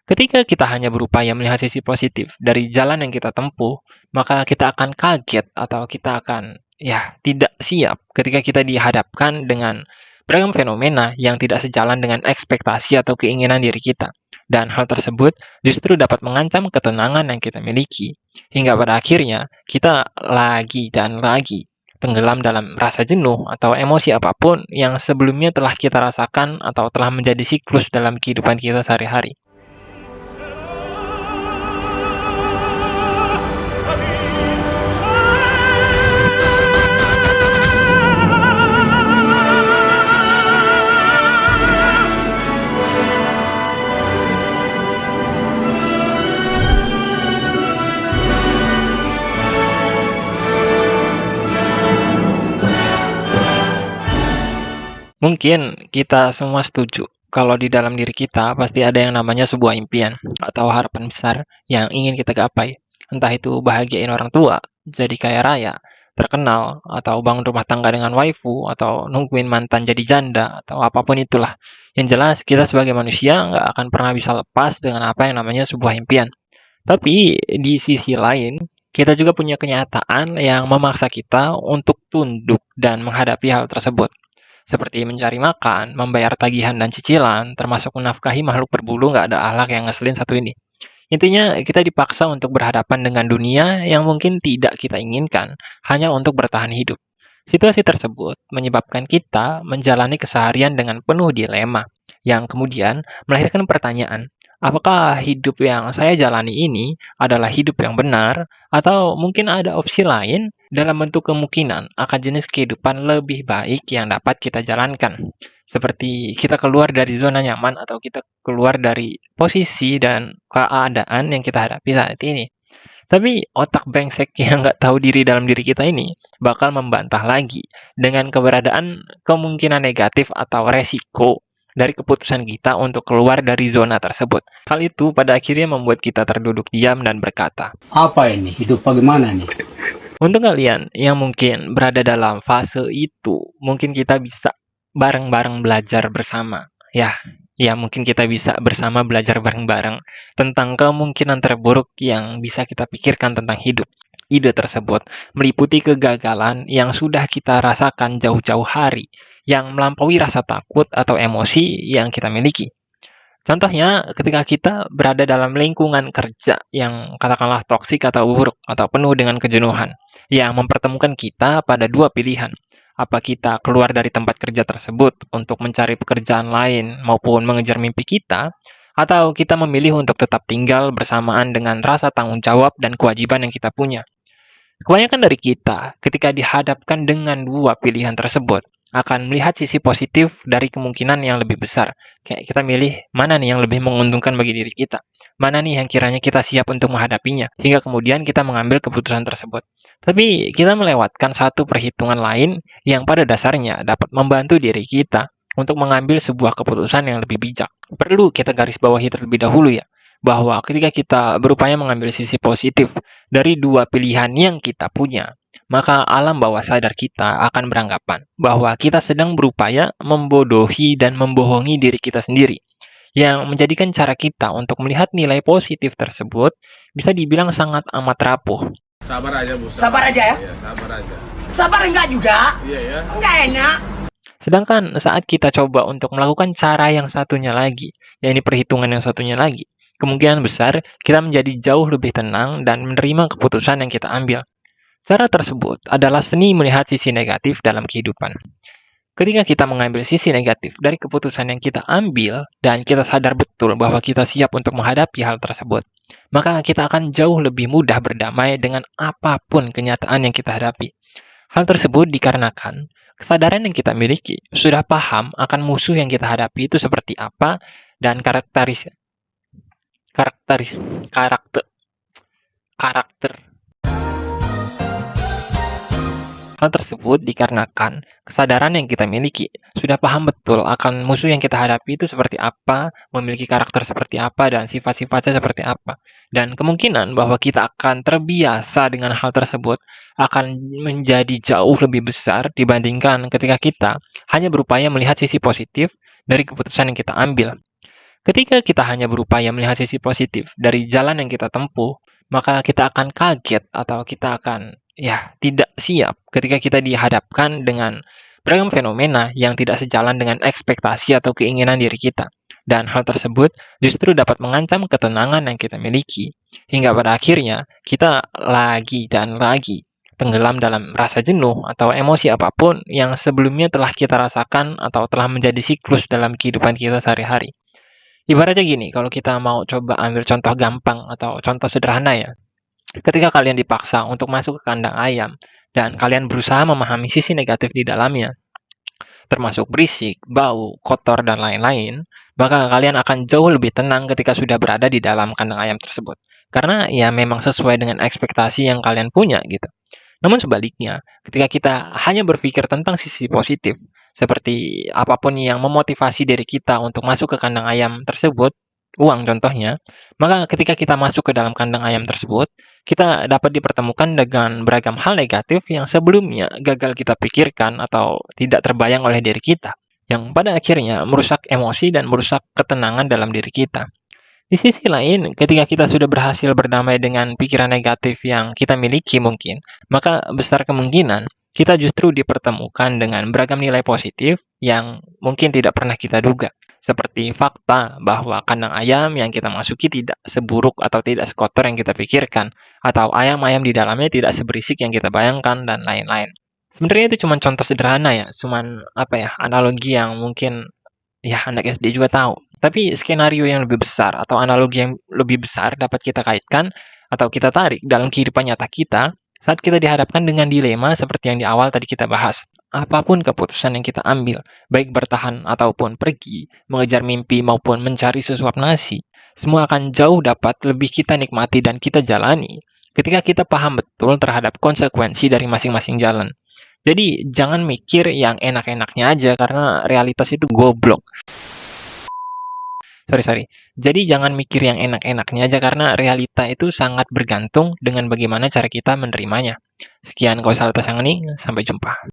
Ketika kita hanya berupaya melihat sisi positif dari jalan yang kita tempuh, maka kita akan kaget atau kita akan tidak siap ketika kita dihadapkan dengan beragam fenomena yang tidak sejalan dengan ekspektasi atau keinginan diri kita. Dan hal tersebut justru dapat mengancam ketenangan yang kita miliki, hingga pada akhirnya kita lagi dan lagi tenggelam dalam rasa jenuh atau emosi apapun yang sebelumnya telah kita rasakan atau telah menjadi siklus dalam kehidupan kita sehari-hari. Mungkin kita semua setuju kalau di dalam diri kita pasti ada yang namanya sebuah impian atau harapan besar yang ingin kita gapai. Entah itu bahagiain orang tua, jadi kaya raya, terkenal, atau bangun rumah tangga dengan waifu, atau nungguin mantan jadi janda, atau apapun itulah. Yang jelas, kita sebagai manusia nggak akan pernah bisa lepas dengan apa yang namanya sebuah impian. Tapi di sisi lain, kita juga punya kenyataan yang memaksa kita untuk tunduk dan menghadapi hal tersebut seperti mencari makan, membayar tagihan dan cicilan, termasuk menafkahi makhluk berbulu nggak ada akhlak yang ngeselin satu ini. Intinya, kita dipaksa untuk berhadapan dengan dunia yang mungkin tidak kita inginkan, hanya untuk bertahan hidup. Situasi tersebut menyebabkan kita menjalani keseharian dengan penuh dilema, yang kemudian melahirkan pertanyaan, apakah hidup yang saya jalani ini adalah hidup yang benar, atau mungkin ada opsi lain dalam bentuk kemungkinan akan jenis kehidupan lebih baik yang dapat kita jalankan. Seperti kita keluar dari zona nyaman atau kita keluar dari posisi dan keadaan yang kita hadapi saat ini. Tapi otak brengsek yang nggak tahu diri dalam diri kita ini bakal membantah lagi dengan keberadaan kemungkinan negatif atau resiko dari keputusan kita untuk keluar dari zona tersebut. Hal itu pada akhirnya membuat kita terduduk diam dan berkata, Apa ini? Hidup bagaimana nih? untuk kalian yang mungkin berada dalam fase itu, mungkin kita bisa bareng-bareng belajar bersama. Ya, mungkin kita bisa bersama belajar bareng-bareng tentang kemungkinan terburuk yang bisa kita pikirkan tentang hidup. Ide tersebut meliputi kegagalan yang sudah kita rasakan jauh-jauh hari, yang melampaui rasa takut atau emosi yang kita miliki. Contohnya, ketika kita berada dalam lingkungan kerja yang katakanlah toksik atau buruk atau penuh dengan kejenuhan, yang mempertemukan kita pada dua pilihan. Apa kita keluar dari tempat kerja tersebut untuk mencari pekerjaan lain maupun mengejar mimpi kita, atau kita memilih untuk tetap tinggal bersamaan dengan rasa tanggung jawab dan kewajiban yang kita punya. Kebanyakan dari kita, ketika dihadapkan dengan dua pilihan tersebut, akan melihat sisi positif dari kemungkinan yang lebih besar. Kayak kita milih mana nih yang lebih menguntungkan bagi diri kita. Mana nih yang kiranya kita siap untuk menghadapinya. Hingga kemudian kita mengambil keputusan tersebut. Tapi kita melewatkan satu perhitungan lain yang pada dasarnya dapat membantu diri kita untuk mengambil sebuah keputusan yang lebih bijak. Perlu kita garis bawahi terlebih dahulu ya, bahwa ketika kita berupaya mengambil sisi positif dari dua pilihan yang kita punya, maka alam bawah sadar kita akan beranggapan bahwa kita sedang berupaya membodohi dan membohongi diri kita sendiri, yang menjadikan cara kita untuk melihat nilai positif tersebut bisa dibilang sangat amat rapuh. Sabar aja, Bu. Sabar aja ya? Iya, sabar aja. Sabar enggak juga? Iya ya. Enggak enak. Sedangkan saat kita coba untuk melakukan cara yang satunya lagi, yakni perhitungan yang satunya lagi, kemungkinan besar kita menjadi jauh lebih tenang dan menerima keputusan yang kita ambil. Cara tersebut adalah seni melihat sisi negatif dalam kehidupan. Ketika kita mengambil sisi negatif dari keputusan yang kita ambil dan kita sadar betul bahwa kita siap untuk menghadapi hal tersebut, maka kita akan jauh lebih mudah berdamai dengan apapun kenyataan yang kita hadapi. Hal tersebut dikarenakan kesadaran yang kita miliki sudah paham akan musuh yang kita hadapi itu seperti apa dan karakter. Hal tersebut dikarenakan kesadaran yang kita miliki sudah paham betul akan musuh yang kita hadapi itu seperti apa, memiliki karakter seperti apa, dan sifat-sifatnya seperti apa. Dan kemungkinan bahwa kita akan terbiasa dengan hal tersebut akan menjadi jauh lebih besar dibandingkan ketika kita hanya berupaya melihat sisi positif dari keputusan yang kita ambil. Ketika kita hanya berupaya melihat sisi positif dari jalan yang kita tempuh, maka kita akan kaget atau kita akan tidak siap ketika kita dihadapkan dengan beragam fenomena yang tidak sejalan dengan ekspektasi atau keinginan diri kita. Dan hal tersebut justru dapat mengancam ketenangan yang kita miliki, hingga pada akhirnya kita lagi dan lagi tenggelam dalam rasa jenuh atau emosi apapun yang sebelumnya telah kita rasakan atau telah menjadi siklus dalam kehidupan kita sehari-hari. Ibaratnya gini, kalau kita mau coba ambil contoh gampang atau contoh sederhana ya. Ketika kalian dipaksa untuk masuk ke kandang ayam dan kalian berusaha memahami sisi negatif di dalamnya, termasuk berisik, bau, kotor, dan lain-lain, maka kalian akan jauh lebih tenang ketika sudah berada di dalam kandang ayam tersebut. Karena ya memang sesuai dengan ekspektasi yang kalian punya gitu. Namun sebaliknya, ketika kita hanya berpikir tentang sisi positif, seperti apapun yang memotivasi diri kita untuk masuk ke kandang ayam tersebut, uang contohnya, maka ketika kita masuk ke dalam kandang ayam tersebut, kita dapat dipertemukan dengan beragam hal negatif yang sebelumnya gagal kita pikirkan atau tidak terbayang oleh diri kita, yang pada akhirnya merusak emosi dan merusak ketenangan dalam diri kita. Di sisi lain, ketika kita sudah berhasil berdamai dengan pikiran negatif yang kita miliki mungkin, maka besar kemungkinan kita justru dipertemukan dengan beragam nilai positif yang mungkin tidak pernah kita duga. Seperti fakta bahwa kandang ayam yang kita masuki tidak seburuk atau tidak sekotor yang kita pikirkan, atau ayam-ayam di dalamnya tidak seberisik yang kita bayangkan, dan lain-lain. Sebenarnya itu cuma contoh sederhana ya, cuman analogi yang mungkin anak SD juga tahu. Tapi skenario yang lebih besar atau analogi yang lebih besar dapat kita kaitkan atau kita tarik dalam kehidupan nyata kita saat kita dihadapkan dengan dilema seperti yang di awal tadi kita bahas. Apapun keputusan yang kita ambil, baik bertahan ataupun pergi, mengejar mimpi maupun mencari sesuap nasi, semua akan jauh dapat lebih kita nikmati dan kita jalani ketika kita paham betul terhadap konsekuensi dari masing-masing jalan. Jadi jangan mikir yang enak-enaknya aja karena realitas itu goblok. Sorry. Jadi jangan mikir yang enak-enaknya aja karena realita itu sangat bergantung dengan bagaimana cara kita menerimanya. Sekian Kausalitas yang ini, sampai jumpa.